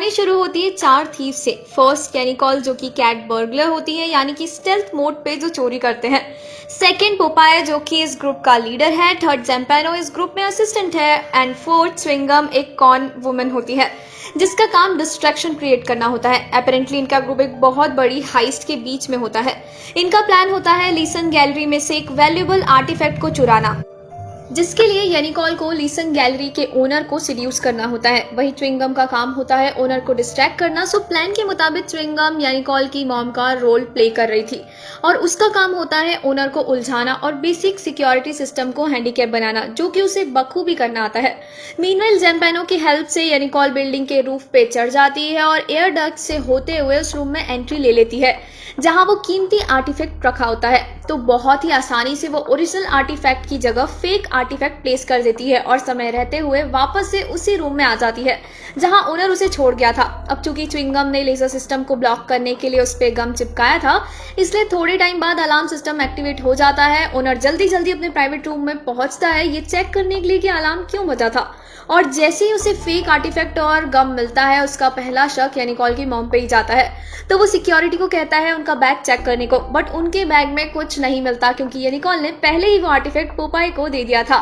कहानी शुरू होती है 4 थीव से। फर्स्ट कैनिकॉल जो कि कैट बर्गलर होती है, यानी कि स्टेल्थ मोड पे जो चोरी करते हैं। सेकंड पोपाया जो कि इस ग्रुप का लीडर है। थर्ड जैम्पेनो इस ग्रुप में असिस्टेंट है। एंड फोर्थ स्विंगम एक कॉन वुमन होती है जिसका काम डिस्ट्रैक्शन क्रिएट करना होता है। अपेरेंटली इनका ग्रुप एक बहुत बड़ी हाइस्ट के बीच में होता है। इनका प्लान होता है लीसन गैलरी में से एक वैल्यूएबल आर्टिफैक्ट को चुराना, जिसके लिए येनिकॉल को लीसन गैलरी के ओनर को सिड्यूस करना होता है। वही च्विंगम का काम होता है ओनर को डिस्ट्रैक्ट करना। सो प्लान के मुताबिक च्विंगम येनिकॉल की मॉम का रोल प्ले कर रही थी और उसका काम होता है ओनर को उलझाना और बेसिक सिक्योरिटी सिस्टम को हैंडीकैप बनाना, जो कि उसे बखूबी करना आता है। मीनवेल जैम्पेनो की हेल्प से येनिकॉल बिल्डिंग के रूफ पे चढ़ जाती है और एयर डक्ट से होते हुए उस रूम में एंट्री ले लेती है जहां वो कीमती आर्टिफैक्ट रखा होता है। तो बहुत ही आसानी से वो ओरिजिनल आर्टिफैक्ट की जगह फेक आर्टिफैक्ट प्लेस कर देती है और समय रहते हुए वापस से उसी रूम में आ जाती है जहां ओनर उसे छोड़ गया था। अब चूंकि च्विंगम ने लेजर सिस्टम को ब्लॉक करने के लिए उस पे गम चिपकाया था, इसलिए थोड़े टाइम बाद अलार्म सिस्टम एक्टिवेट हो जाता है। ओनर जल्दी जल्दी अपने प्राइवेट रूम में पहुंचता है ये चेक करने के लिए कि अलार्म क्यों बजा था, और जैसे ही उसे फेक आर्टिफैक्ट और गम मिलता है उसका पहला शक येनिकॉल की मॉम पे ही जाता है। तो वो सिक्योरिटी को कहता है उनका बैग चेक करने को, बट उनके बैग में कुछ नहीं मिलता क्योंकि येनिकॉल ने पहले ही वो आर्टिफैक्ट पोपाय को दे दिया था।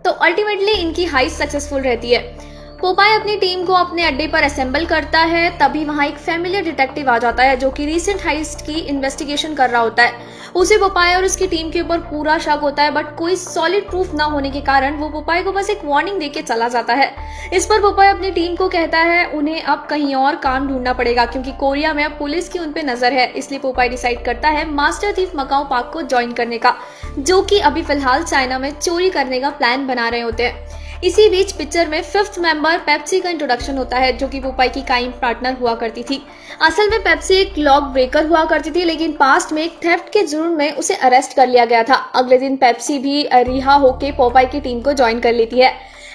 तो अल्टीमेटली इनकी हाइस्ट सक्सेसफुल रहती है। पोपाय अपनी टीम को अपने अड्डे पर असेंबल करता है, तभी वहां एक फैमिलियर डिटेक्टिव आ जाता है जो कि रीसेंट हाइस्ट की इन्वेस्टिगेशन कर रहा होता है। उसे पोपाय और उसकी टीम के ऊपर पूरा शक होता है, बट कोई सॉलिड प्रूफ ना होने के कारण वो पोपाय को बस एक वार्निंग देके चला जाता है। इस पर पोपाय अपनी टीम को कहता है उन्हें अब कहीं और काम ढूंढना पड़ेगा क्योंकि कोरिया में अब पुलिस की उन पे नजर है। इसलिए पोपाय डिसाइड करता है मास्टर थीफ मकाओ पार्क को ज्वाइन करने का, जो कि अभी फिलहाल चाइना में चोरी करने का प्लान बना रहे होते हैं। इसी बीच पिक्चर में फिफ्थ मेंबर पेप्सी का इंट्रोडक्शन होता है जो कि पोपाय की काइम पार्टनर हुआ करती थी। असल में पेप्सी एक लॉक ब्रेकर हुआ करती थी, लेकिन पास्ट में एक थेफ्ट के जुर्म में उसे अरेस्ट कर लिया गया था। अगले दिन पेप्सी भी रिहा होकर पोपाय की टीम को ज्वाइन कर लेती है।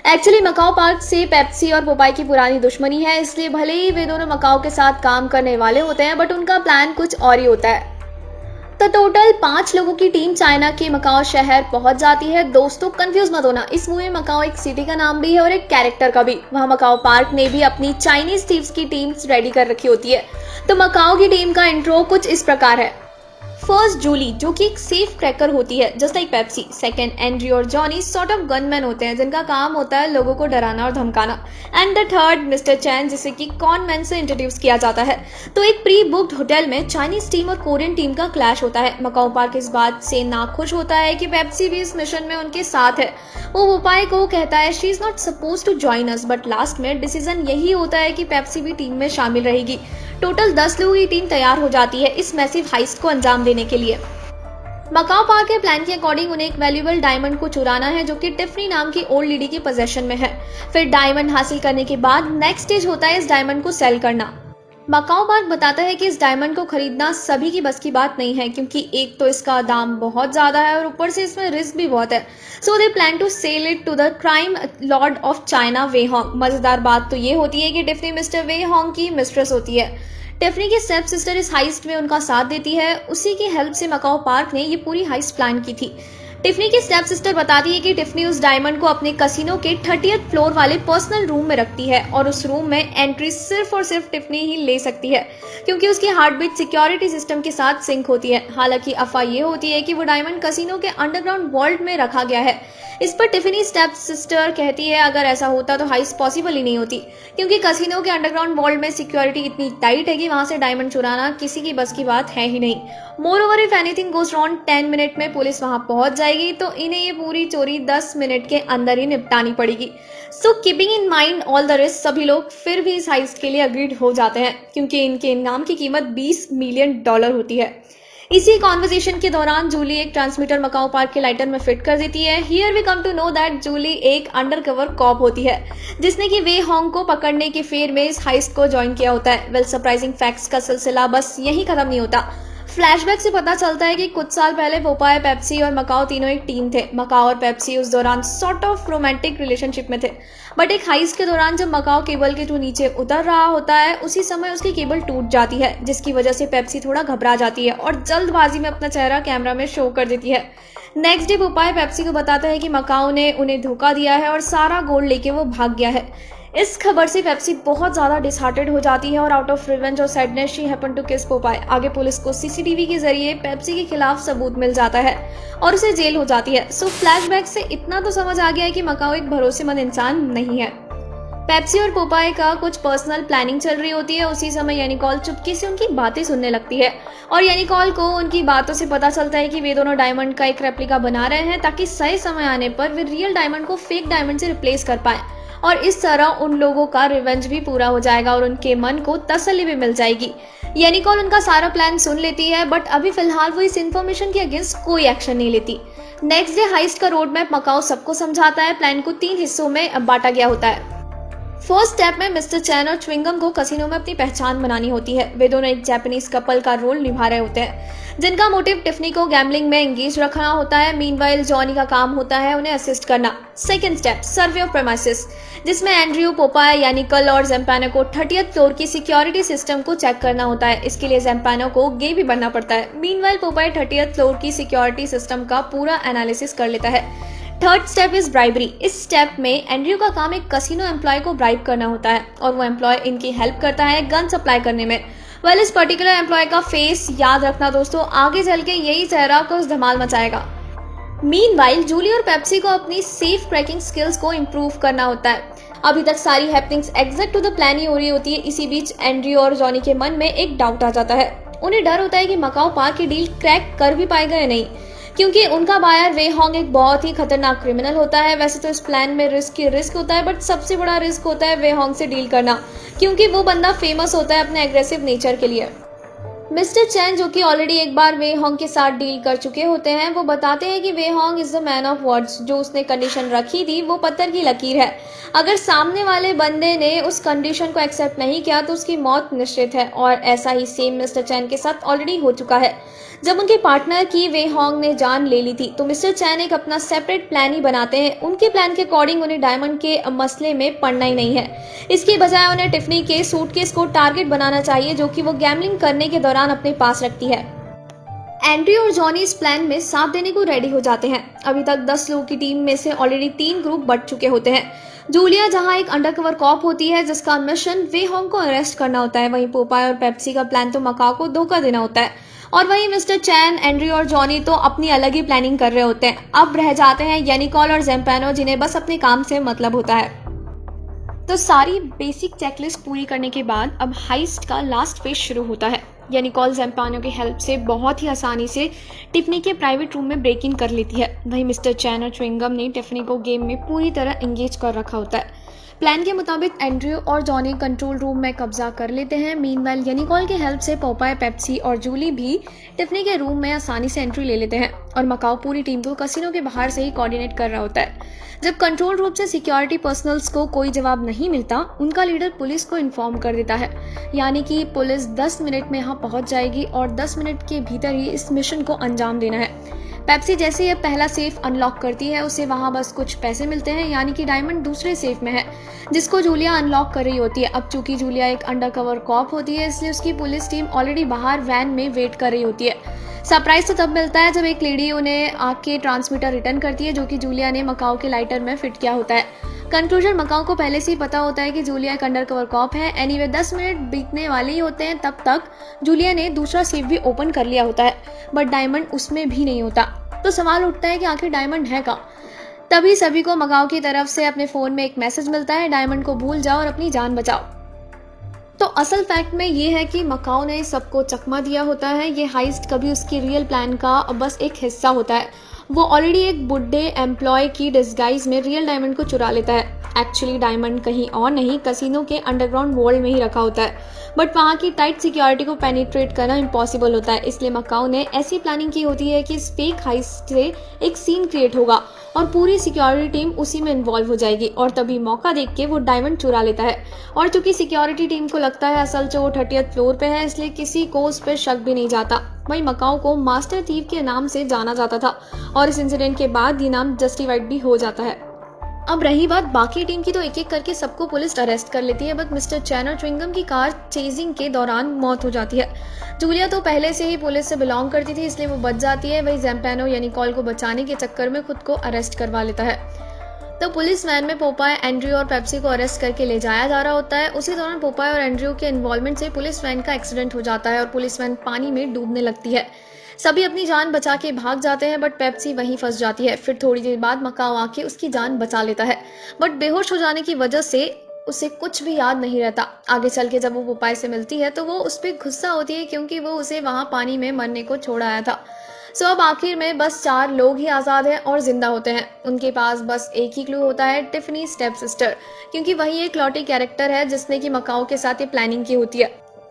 एक्चुअली मकाओ पार्क से पेप्सी और पोपाय की पुरानी दुश्मनी है, इसलिए भले ही वे दोनों मकाओ के साथ काम करने वाले होते हैं, बट उनका प्लान कुछ और ही होता है। तो टोटल 5 लोगों की टीम चाइना के मकाओ शहर पहुंच जाती है। दोस्तों कंफ्यूज मत होना, इस मूवी में मकाओ एक सिटी का नाम भी है और एक कैरेक्टर का भी। वहां मकाओ पार्क ने भी अपनी चाइनीज थीव्स की टीम्स रेडी कर रखी होती है। तो मकाओ की टीम का इंट्रो कुछ इस प्रकार है। फर्स्ट जूली जो कि एक सेफ क्रैकर होती है just like Pepsi. Second Andrew और जॉनी सॉर्ट ऑफ गनमैन होते हैं जिनका काम होता है लोगों को डराना और धमकाना। एंड द थर्ड मिस्टर चैन जिसे कि कॉन मैन से इंट्रोड्यूस किया जाता है। तो एक प्री बुक्ड होटल में चाइनीज टीम और कोरियन टीम का क्लैश होता है। मकाओ पार्क इस बात से नाखुश होता है कि पेप्सी भी इस मिशन में उनके साथ है। वो पोपाय को कहता है she is not suppose to join us, but last में डिसीजन यही होता है कि पेप्सी भी टीम में शामिल रहेगी। टोटल 10 लोगों की टीम तैयार हो जाती है इस मैसिव हाइस्ट को अंजाम देने के लिए। मकाओ पार्क के प्लान के अकॉर्डिंग उन्हें एक वैल्यूएबल डायमंड को चुराना है जो कि टिफनी नाम की ओल्ड लेडी के पोजेशन में है। फिर डायमंड हासिल करने के बाद नेक्स्ट स्टेज होता है इस डायमंड को सेल करना। मकाओ पार्क बताता है कि इस डायमंड को खरीदना सभी की बस की बात नहीं है क्योंकि एक तो इसका दाम बहुत ज्यादा है और ऊपर से इसमें रिस्क भी बहुत है। So they plan to sell it to the crime lord of China Wei Hong. मजेदार बात तो ये होती है कि टिफनी मिस्टर वे होंग की मिस्ट्रेस होती है। टिफनी की स्टेप सिस्टर इस हाइस्ट में उनका साथ देती है। उसी की हेल्प से मकाओ पार्क ने ये पूरी हाइस्ट प्लान की थी। टिफनी की स्टेप सिस्टर बताती है कि टिफनी उस डायमंड को अपने कसिनो के 30th फ्लोर वाले पर्सनल रूम में रखती है और उस रूम में एंट्री सिर्फ और सिर्फ टिफनी ही ले सकती है क्योंकि उसकी हार्ट बीट सिक्योरिटी सिस्टम के साथ सिंक होती है। हालांकि अफवाह ये होती है कि वो डायमंड कसिनो के अंडरग्राउंड वॉल्ट में रखा गया है। इस पर टिफनी स्टेप सिस्टर कहती है अगर ऐसा होता तो हाइस्ट पॉसिबल ही नहीं होती क्योंकि कसिनो के अंडरग्राउंड वॉल्ट में सिक्योरिटी इतनी टाइट है कि वहां से डायमंड चुराना किसी की बस की बात है ही नहीं। More over if anything goes wrong 10 minute में पुलिस वहां पहुंच जाएगी तो इन्हें ये पूरी चोरी 10 मिनट के अंदर ही निपटानी पड़ेगी। So keeping in mind all the risk सभी लोग फिर भी इस हाइस्ट के लिए अग्रीड हो जाते हैं क्योंकि इनके इनाम की कीमत $20 मिलियन होती है। इसी कॉन्वर्सेशन के दौरान जूली एक ट्रांसमीटर मकाओ पार्क के लाइटर में फिट कर देती है। Here we come to know that Julie एक अंडरकवर कॉप होती है जिसने कि वे होंग को पकड़ने के फेर में इस हाइस्ट को ज्वाइन किया होता है। वेल सरप्राइजिंग फैक्ट्स का सिलसिला बस यही खत्म नहीं होता। फ्लैशबैक से पता चलता है कि कुछ साल पहले पोपाय, पेप्सी और मकाओ तीनों एक टीम थे। मकाओ और पेप्सी उस दौरान सॉर्ट ऑफ रोमांटिक रिलेशनशिप में थे, बट एक हाइस्ट के दौरान जब मकाओ केबल के थ्रू नीचे उतर रहा होता है उसी समय उसकी केबल टूट जाती है जिसकी वजह से पेप्सी थोड़ा घबरा जाती है और जल्दबाजी में अपना चेहरा कैमरा में शो कर देती है। नेक्स्ट डे पोपाय पेप्सी को बताता है कि मकाओ ने उन्हें धोखा दिया है और सारा गोल्ड लेके वो भाग गया है। इस खबर से पेप्सी बहुत ज्यादा डिसहार्टेड हो जाती है और आउट ऑफ रिवेंज और सैडनेस शी हैपन टू किस पोपाय। आगे पुलिस को सीसीटीवी के जरिए पेप्सी के खिलाफ सबूत मिल जाता है और उसे जेल हो जाती है। सो फ्लैशबैक से इतना तो समझ आ गया है कि मकाओ एक भरोसेमंद इंसान नहीं है। पेप्सी और पोपाय का कुछ पर्सनल प्लानिंग चल रही होती है। उसी समय यानिकॉल चुपके से उनकी बातें सुनने लगती है और यानिकॉल को उनकी बातों से पता चलता है कि वे दोनों डायमंड का एक रेप्लिका बना रहे हैं ताकि सही समय आने पर वे रियल डायमंड को फेक डायमंड से रिप्लेस कर पाए और इस तरह उन लोगों का रिवेंज भी पूरा हो जाएगा और उनके मन को तसल्ली भी मिल जाएगी। यानिकॉल उनका सारा प्लान सुन लेती है बट अभी फिलहाल वो इस इन्फॉर्मेशन के अगेंस्ट कोई एक्शन नहीं लेती। नेक्स्ट डे हाइस्ट का रोड मैप मकाओ सबको समझाता है। प्लान को 3 हिस्सों में बांटा गया होता है। फर्स्ट स्टेप में मिस्टर चैन और च्विंगम को कसिनो में अपनी पहचान बनानी होती है। वे दोनों एक जापानीज कपल का रोल निभा रहे होते हैं जिनका मोटिव टिफनी को गैम्बलिंग में एंगेज रखना होता है। मीनवाइल जॉनी का काम होता है उन्हें असिस्ट करना। Second step survey of premises, जिसमें एंड्रयू, पोपाय, यानिकल और ज़ैम्पेनो को 30th फ्लोर की सिक्योरिटी सिस्टम को चेक करना होता है। इसके लिए ज़ैम्पेनो को गे भी बनना पड़ता है। मीनवाइल पोपाय 30th फ्लोर की सिक्योरिटी सिस्टम का पूरा एनालिसिस कर लेता है। Third step is bribery. इस स्टेप में एंड्रयू का काम एक कसिनो एम्प्लॉय को ब्राइब करना होता है और वो एम्प्लॉय इनकी हेल्प करता है गन सप्लाई करने में। वेल, इस पर्टिकुलर एम्प्लॉय का फेस याद रखना दोस्तों, आगे चल के यही चेहरा कुछ धमाल मचाएगा। मीनवाइल जूली और पेप्सी को अपनी सेफ क्रैकिंग स्किल्स को इम्प्रूव करना होता है। अभी तक सारी happenings exact to the plan ही हो रही होती है। इसी बीच एंड्रयू और जॉनी के मन में एक डाउट आ जाता है। उन्हें डर होता है कि मकाओ पार की डील क्रैक कर भी पाएगा या नहीं, क्योंकि उनका बायर वे होंग एक बहुत ही खतरनाक क्रिमिनल होता है। वैसे तो इस प्लान में रिस्क होता है बट सबसे बड़ा रिस्क होता है वे होंग से डील करना, क्योंकि वो बंदा फेमस होता है अपने एग्रेसिव नेचर के लिए। मिस्टर चैन, जो कि ऑलरेडी एक बार वे होंग के साथ डील कर चुके होते हैं, वो बताते हैं कि Wei Hong is the man of words. जो उसने कंडीशन रखी थी वो पत्थर की लकीर है। अगर सामने वाले बंदे ने उस कंडीशन को एक्सेप्ट नहीं किया तो उसकी मौत निश्चित है और ऐसा ही सेम मिस्टर चैन के साथ ऑलरेडी हो चुका है। जब उनके पार्टनर की वे होंग ने जान ले ली थी तो मिस्टर चैन एक अपना सेपरेट प्लान ही बनाते हैं। उनके प्लान के अकॉर्डिंग उन्हें डायमंड के मसले में पड़ना ही नहीं है। इसकी बजाय उन्हें टिफनी के सूटकेस को टारगेट बनाना चाहिए जो कि वो गैम्बलिंग करने के दौरान अपने पास रखती है। एंड्रयू और जॉनी इस प्लान में साथ देने को रेडी हो जाते हैं। अभी तक 10 लोगों की टीम में से ऑलरेडी 3 ग्रुप बट चुके होते हैं। जूलिया जहां एक अंडरकवर कॉप होती है जिसका मिशन वे होंग को अरेस्ट करना होता है। वहीं पोपाय और पेप्सी का प्लान तो मकाओ को धोखा देना होता है और वहीं मिस्टर चैन, एंड्रयू और जॉनी तो अपनी अलग ही प्लानिंग कर रहे होते हैं। अब रह जाते हैं यानिकॉल और ज़ैम्पेनो, जिन्हें बस अपने काम से मतलब होता है। तो सारी बेसिक चेकलिस्ट पूरी करने के बाद अब हाइस्ट का लास्ट फेज शुरू होता है। यानिकॉल ज़ैम्पेनो की हेल्प से बहुत ही आसानी से टिफनी के प्राइवेट रूम में ब्रेक इन कर लेती है। वहीं मिस्टर चैन और च्विंगम ने टिफनी को गेम में पूरी तरह एंगेज कर रखा होता है। प्लान के मुताबिक एंड्रयू और जॉनी कंट्रोल रूम में कब्जा कर लेते हैं। मीनवाइल यानिकॉल की हेल्प से पोपाय, पेप्सी और जूली भी टिफनी के रूम में आसानी से एंट्री ले लेते हैं और मकाओ पूरी टीम को कसिनो के बाहर से ही कोऑर्डिनेट कर रहा होता है। जब कंट्रोल रूम से सिक्योरिटी पर्सनल्स को कोई जवाब नहीं मिलता, उनका लीडर पुलिस को इन्फॉर्म कर देता है। यानी कि पुलिस 10 मिनट में यहाँ पहुंच जाएगी और 10 मिनट के भीतर ही इस मिशन को अंजाम देना है। पेप्सी जैसे ये पहला सेफ अनलॉक करती है, उसे वहां बस कुछ पैसे मिलते हैं, यानी कि डायमंड दूसरे सेफ में है जिसको जूलिया अनलॉक कर रही होती है। अब चूंकि जूलिया एक अंडरकवर कॉप होती है, इसलिए उसकी पुलिस टीम ऑलरेडी बाहर वैन में वेट कर रही होती है। सरप्राइज तो तब मिलता है जब एक लेडी उन्हें आके ट्रांसमीटर रिटर्न करती है जो कि जूलिया ने मकाओ के लाइटर में फिट किया होता है। कंक्लूजन, मकाओ को पहले से ही पता होता है कि जूलिया एक अंडरकवर कॉप है। एनीवे 10 मिनट बीतने वाले ही होते हैं तब तक जूलिया ने दूसरा सेफ भी ओपन कर लिया होता है बट डायमंड उसमें भी नहीं होता। तो सवाल उठता है कि आखिर डायमंड है कहाँ। तभी सभी को मकाओ की तरफ से अपने फोन में एक मैसेज मिलता है, डायमंड को भूल जाओ और अपनी जान बचाओ। तो असल फैक्ट में ये है कि मकाओ ने सबको चकमा दिया होता है। ये हाइस्ट कभी उसकी रियल प्लान का बस एक हिस्सा होता है। वो ऑलरेडी एक बुड्ढे एम्प्लॉय की डिस्गाइज में रियल डायमंड को चुरा लेता है। एक्चुअली डायमंड कहीं और नहीं, कसिनो के अंडरग्राउंड वॉल्ट में ही रखा होता है बट वहाँ की टाइट सिक्योरिटी को पेनिट्रेट करना इम्पॉसिबल होता है। इसलिए मकाओ ने ऐसी प्लानिंग की होती है कि इस फेक हाइस्ट से एक सीन क्रिएट होगा और पूरी सिक्योरिटी टीम उसी में इन्वॉल्व हो जाएगी और तभी मौका देख के वो डायमंड चुरा लेता है। और चूंकि सिक्योरिटी टीम को लगता है असल जो 30th फ्लोर पे है, इसलिए किसी को उस पर शक भी नहीं जाता। वहीं मकाओ को मास्टर थीव के नाम से जाना जाता था और इस इंसिडेंट के बाद ये नाम जस्टिफाइड भी हो जाता है। अब रही बात बाकी टीम की, तो एक एक करके सबको पुलिस अरेस्ट कर लेती है बट मिस्टर चैन और च्विंगम की कार चेजिंग के दौरान मौत हो जाती है। जूलिया तो पहले से ही पुलिस से बिलोंग करती थी इसलिए वो बच जाती है। वही ज़ैम्पेनो यानिकॉल को बचाने के चक्कर में खुद को अरेस्ट करवा लेता है। तो पुलिस वैन में पोपाय, एंड्रयू और पेप्सी को अरेस्ट करके ले जाया जा रहा होता है। उसी दौरान पोपाय और एंड्रयू के इन्वॉल्वमेंट से पुलिस वैन का एक्सीडेंट हो जाता है और पुलिस वैन पानी में डूबने लगती है। सभी अपनी जान बचा के भाग जाते हैं, बट पेप्सी वहीं फंस जाती है। फिर थोड़ी देर बाद मकाओ आके उसकी जान बचा लेता है, बट बेहोश हो जाने की वजह से उसे कुछ भी याद नहीं रहता। आगे चल के जब वो पोपाय से मिलती है तो वो उस पर गुस्सा होती है, क्योंकि वो उसे वहां पानी में मरने को छोड़ आया था। सो अब आखिर में बस 4 लोग ही आज़ाद हैं और जिंदा होते हैं। उनके पास बस एक ही क्लू होता है, टिफनी स्टेप सिस्टर, क्योंकि वही एक लॉटी कैरेक्टर है जिसने कि मकाओ के साथ ये प्लानिंग की होती है।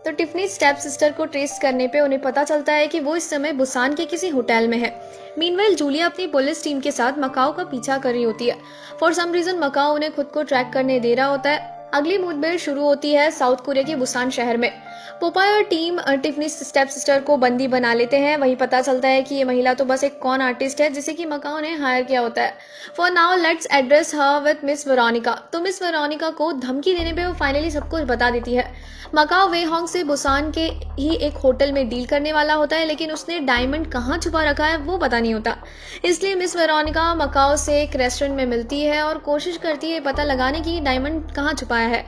तो टिफनी स्टेप सिस्टर को ट्रेस करने पे उन्हें पता चलता है कि वो इस समय बुसान के किसी होटल में है। मीनवाइल जूलिया अपनी पुलिस टीम के साथ मकाओ का पीछा कर रही होती है। फॉर सम रीजन मकाओ उन्हें खुद को ट्रैक करने दे रहा होता है। अगली मुठभेड़ शुरू होती है साउथ कोरिया के बुसान शहर में। पोपाय और टीम टिफनी स्टेप सिस्टर को बंदी बना लेते हैं। वहीं पता चलता है कि ये महिला तो बस एक कॉन आर्टिस्ट है जिसे कि मकाओ ने हायर किया होता है। For now let's address her with miss Veronica. तो मिस वेरोनिका को धमकी देने पे वो फाइनली सब कुछ बता देती है। मकाओ वे होंग से बुसान के ही एक होटल में डील करने वाला होता है, लेकिन उसने डायमंड कहाँ छुपा रखा है वो पता नहीं होता। इसलिए मिस वेरोनिका मकाओ से एक रेस्टोरेंट में मिलती है और कोशिश करती है पता लगाने की डायमंड कहाँ छुपाया है।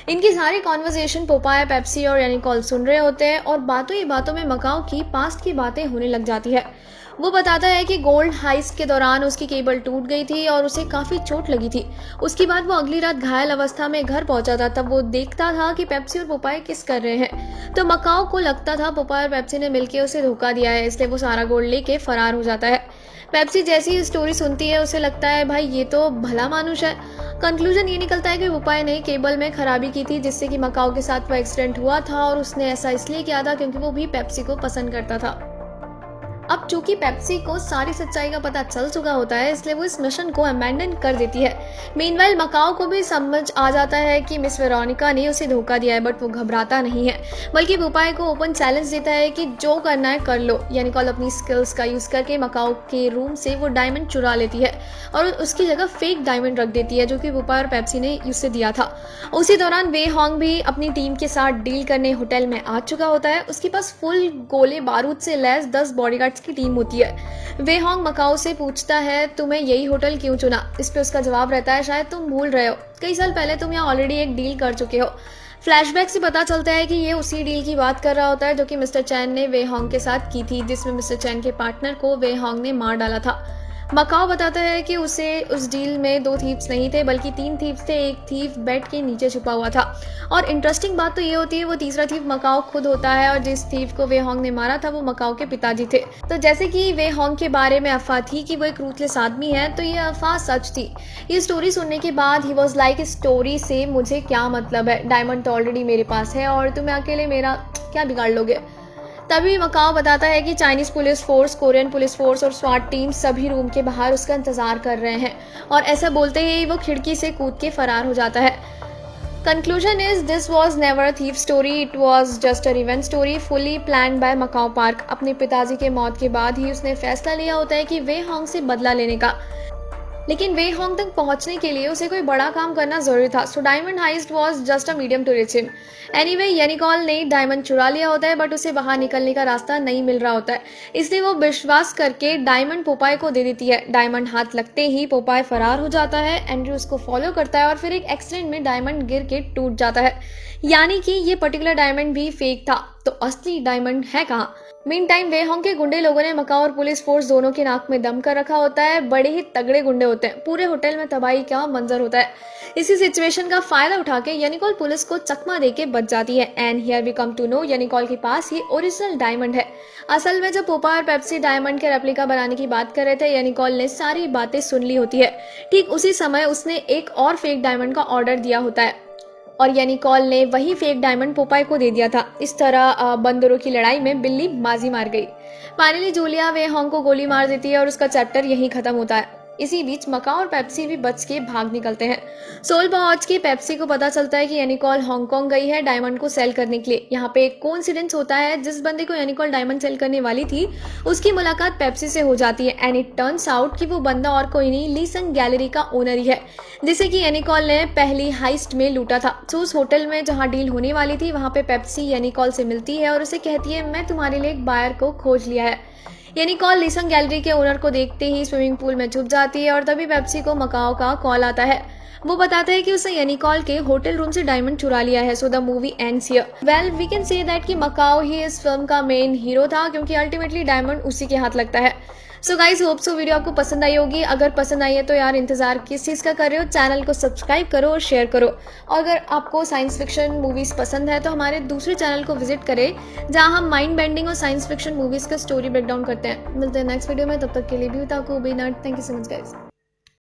इनकी सारी कॉन्वर्सेशन पोपाय, पेप्सी और यानिकॉल सुन रहे होते हैं और बातों ही बातों में मकाओ की पास्ट की बातें होने लग जाती है। वो बताता है कि गोल्ड हाइस्ट के दौरान उसकी केबल टूट गई थी और उसे काफी चोट लगी थी। उसके बाद वो अगली रात घायल अवस्था में घर पहुंचा था। तब वो देखता था कि पेप्सी और पोपाय किस कर रहे हैं। तो मकाओ को लगता था पोपाय और पेप्सी ने मिलकर उसे धोखा दिया है, इसलिए वो सारा गोल्ड लेके फरार हो जाता है। पेप्सी जैसी ही स्टोरी सुनती है उसे लगता है भाई ये तो भला मानुष है। कंक्लूजन ये निकलता है कि पोपाय ने केबल में खराबी की थी, जिससे कि मकाओ के साथ वो एक्सीडेंट हुआ था और उसने ऐसा इसलिए किया था क्योंकि वो भी पेप्सी को पसंद करता था। अब चूंकि पेप्सी को सारी सच्चाई का पता चल चुका होता है, इसलिए वो इस मिशन को अबैंडन कर देती है। मीनवाइल मकाओ को भी समझ आ जाता है कि मिस वेरोनिका ने उसे धोखा दिया है, बट वो घबराता नहीं है, बल्कि पोपाय को ओपन चैलेंज देता है कि जो करना है कर लो। यानिकॉल अपनी स्किल्स का यूज करके मकाओ के रूम से वो डायमंड चुरा लेती है और उसकी जगह फेक डायमंड रख देती है जो कि पोपाय और पेप्सी ने उसे दिया था। उसी दौरान वे होंग भी अपनी टीम के साथ डील करने होटल में आ चुका होता है। उसके पास फुल गोले बारूद से लैस 10 बॉडीगार्ड्स की टीम होती है। वे होंग मकाओ से पूछता है तुम्हें यही होटल क्यों चुना। इस पे उसका जवाब रहता है शायद तुम भूल रहे हो, कई साल पहले तुम यहाँ ऑलरेडी एक डील कर चुके हो। फ्लैशबैक से पता चलता है कि ये उसी डील की बात कर रहा होता है जो कि मिस्टर चैन ने वे होंग के साथ की थी, जिसमें मिस्टर चैन के पार्टनर को वे होंग ने मार डाला था। मकाओ बताता है कि उसे उस डील में 2 थीव्स नहीं थे बल्कि 3 थीव्स थे। एक थीव बेड के नीचे छुपा हुआ था। और इंटरेस्टिंग बात तो ये होती है वो तीसरा थीव मकाओ खुद होता है और जिस थीव को वे होंग ने मारा था वो मकाओ के पिताजी थे। तो जैसे कि वे होंग के बारे में अफवाह थी कि वो एक रूथलेस आदमी है, तो ये अफवाह सच थी। ये स्टोरी सुनने के बाद ही वॉज लाइक स्टोरी से मुझे क्या मतलब है, डायमंड तो ऑलरेडी मेरे पास है और तुम अकेले मेरा क्या बिगाड़ लोगे। तभी मकाओ बताता है कि Chinese police force, Korean police force और स्वाट टीम सभी रूम के बाहर उसका इंतजार कर रहे हैं और ऐसा बोलते ही वो खिड़की से कूद के फरार हो जाता है। Conclusion is this was never a thief story, it was just a revenge story fully planned by Macau Park. अपने पिताजी के मौत के बाद ही उसने फैसला लिया होता है कि वे होंग से बदला लेने का, लेकिन वे होंग तक पहुंचने के लिए उसे कोई बड़ा काम करना जरूरी था। So diamond heist was just a medium to reach him. Anyway यानिकॉल ने डायमंड चुरा लिया होता है, बट उसे बाहर निकलने का रास्ता नहीं मिल रहा होता है, इसलिए वो विश्वास करके डायमंड पोपाय को दे देती है। डायमंड हाथ लगते ही पोपाय फरार हो जाता है। एंड्रयू उसको फॉलो करता है और फिर एक एक्सीडेंट में डायमंड गिर के टूट जाता है, यानी कि ये पर्टिकुलर डायमंड भी फेक था। तो असली डायमंड है कहाँ। मीन टाइम वे होंग के गुंडे लोगों ने मकाओ और पुलिस फोर्स दोनों के नाक में दम कर रखा होता है। बड़े ही तगड़े गुंडे होते हैं, पूरे होटल में तबाही का मंजर होता है। इसी सिचुएशन का फायदा उठा के यानिकॉल पुलिस को चकमा देके बच जाती है। And here we come to know यानिकॉल के पास ही ओरिजिनल डायमंड है। असल में जब पोपाय और पेप्सी डायमंड के रेप्लिका बनाने की बात कर रहे थे, यानिकॉल ने सारी बातें सुन ली होती है। ठीक उसी समय उसने एक और फेक डायमंड का ऑर्डर दिया होता है और यानिकॉल ने वही फेक डायमंड पोपाय को दे दिया था। इस तरह बंदरों की लड़ाई में बिल्ली बाजी मार गई। फाइनली जूलिया वे होंग को गोली मार देती है और उसका चैप्टर यहीं खत्म होता है। इसी बीच मकाओ और पेप्सी भी बच के भाग निकलते हैं। सोल पहुंच के पेप्सी को पता चलता है कि यानिकॉल हांगकांग गई है डायमंड को सेल करने के लिए। यहाँ पे एक कोइंसिडेंस होता है, जिस बंदे को यानिकॉल डायमंड सेल करने वाली थी उसकी मुलाकात पेप्सी से हो जाती है। एंड इट टर्न्स आउट कि वो बंदा और कोई नहीं लीसन गैलरी का ओनर ही है, जिसे कि यानिकॉल ने पहली हाइस्ट में लूटा था। तो उस होटल में जहाँ डील होने वाली थी वहाँ पे पेप्सी यानिकॉल से मिलती है और उसे कहती है मैं तुम्हारे लिए एक बायर को खोज लिया है। कॉल लिसंग गैलरी के ओनर को देखते ही स्विमिंग पूल में छुप जाती है और तभी पेप्सी को मकाओ का कॉल आता है। वो बताता है कि उसने कॉल के होटल रूम से डायमंड चुरा लिया है। So the movie ends here. Well we can say that कि मकाओ ही इस फिल्म का मेन हीरो था, क्योंकि अल्टीमेटली डायमंड उसी के हाथ लगता है। So guys hope so video आपको पसंद आई होगी। अगर पसंद आई है तो यार इंतजार किस चीज़ का कर रहे हो, चैनल को सब्सक्राइब करो और शेयर करो। और अगर आपको साइंस फिक्शन मूवीज़ पसंद है तो हमारे दूसरे चैनल को विजिट करें, जहां हम माइंड बेंडिंग और साइंस फिक्शन मूवीज़ का स्टोरी ब्रेकडाउन करते हैं। मिलते हैं नेक्स्ट वीडियो में, तब तक के लिए भी thank you so much guys.